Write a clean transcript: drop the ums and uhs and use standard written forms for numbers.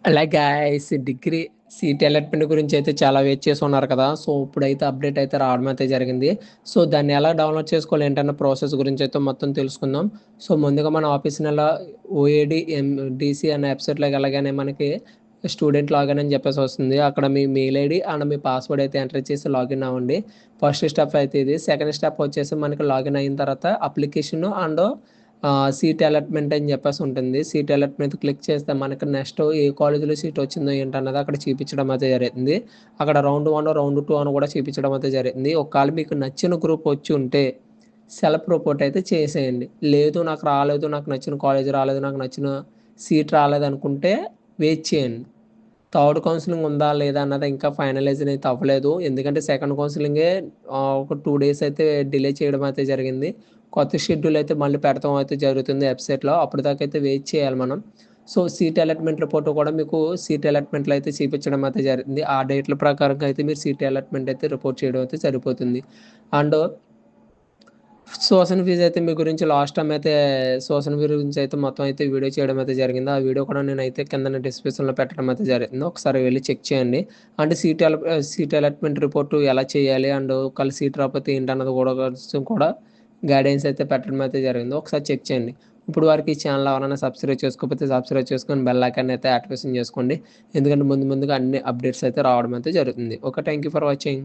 అలా guys degree seat allotment గురించి అయితే చాలా వెయిట్ చేసి ఉన్నారు కదా. సో ఇప్పుడైతే అప్డేట్ అయితే రావడం అయితే జరిగింది. సో దాన్ని ఎలా డౌన్లోడ్ చేసుకోవాలి ఏంటన్న ప్రాసెస్ గురించి అయితే మొత్తం తెలుసుకుందాం. సో ముందుగా మన ఆఫీస్ నెల ఓఏడి ఎండిసి అనే వెబ్సైట్లోకి వెళ్ళగానే మనకి స్టూడెంట్ లాగిన్ అని చెప్పేసి వస్తుంది. అక్కడ మీ మెయిల్ ఐడి అండ్ మీ పాస్వర్డ్ అయితే ఎంటర్ చేసి లాగిన్ అవ్వండి. ఫస్ట్ స్టెప్ అయితే ఇది. సెకండ్ స్టెప్ వచ్చేసి మనకి లాగిన్ అయిన తర్వాత అప్లికేషన్ అండ్ సీట్ అలాట్మెంట్ అని చెప్పేసి ఉంటుంది. సీట్ అలాట్మెంట్ క్లిక్ చేస్తే మనకి నెక్స్ట్ ఏ కాలేజీలో సీట్ వచ్చిందో ఏంటన్నది అక్కడ చూపించడం అయితే జరుగుతుంది. అక్కడ రౌండ్ 1 రౌండ్ 2 అని కూడా చూపించడం అయితే జరుగుతుంది. ఒకవేళ మీకు నచ్చిన గ్రూప్ వచ్చి ఉంటే సెల్ఫ్ రిపోర్ట్ అయితే చేసేయండి. లేదు నాకు రాలేదు, నాకు నచ్చిన కాలేజ్ రాలేదు, నాకు నచ్చిన సీట్ రాలేదు అనుకుంటే వెయిట్ చేయండి. థర్డ్ కౌన్సిలింగ్ ఉందా లేదా అన్నది ఇంకా ఫైనలైజ్ అయితే అవ్వలేదు. ఎందుకంటే సెకండ్ కౌన్సిలింగే ఒక 2 డేస్ అయితే డిలే చేయడం అయితే జరిగింది. కొత్త షెడ్యూల్ అయితే మళ్ళీ పెడతాం అయితే జరుగుతుంది వెబ్సైట్లో. అప్పటిదాకా అయితే వెయిట్ చేయాలి మనం. సో సీట్ అలాట్మెంట్ రిపోర్ట్ కూడా మీకు సీట్ అలాట్మెంట్లో అయితే చూపించడం అయితే జరిగింది. ఆ డేట్ల ప్రకారంగా అయితే మీరు సీట్ అలాట్మెంట్ అయితే రిపోర్ట్ చేయడం అయితే సరిపోతుంది. అండ్ ట్యూషన్ ఫీజ్ అయితే మీ గురించి లాస్ట్ టైం అయితే ట్యూషన్ ఫీ గురించి అయితే మొత్తం అయితే వీడియో చేయడం అయితే జరిగింది. ఆ వీడియో కూడా నేనైతే కింద డిస్క్రిప్షన్‌లో పెట్టడం అయితే జరిగింది. ఒకసారి వెళ్లి చెక్ చేయండి. అంటే సీట్ అలాట్మెంట్ రిపోర్ట్ ఎలా చేయాలి అండ్ ఒకవేళ సీట్ రాకపోతే ఏంటన్నది కూడా కొంచెం కూడా గైడెన్స్ అయితే పెట్టడం అయితే జరిగింది. ఒకసారి చెక్ చేయండి. ఇప్పుడు వరకు ఈ ఛానల్ ఎవరైనా సబ్స్క్రైబ్ చేసుకోకపోతే సబ్స్క్రైబ్ చేసుకొని బెల్ ఐకాన్ అయితే యాక్టివేషన్ చేసుకోండి. ఎందుకంటే ముందుగా అన్ని అప్డేట్స్ అయితే రావడం అయితే జరుగుతుంది. Okay. Thank you for watching.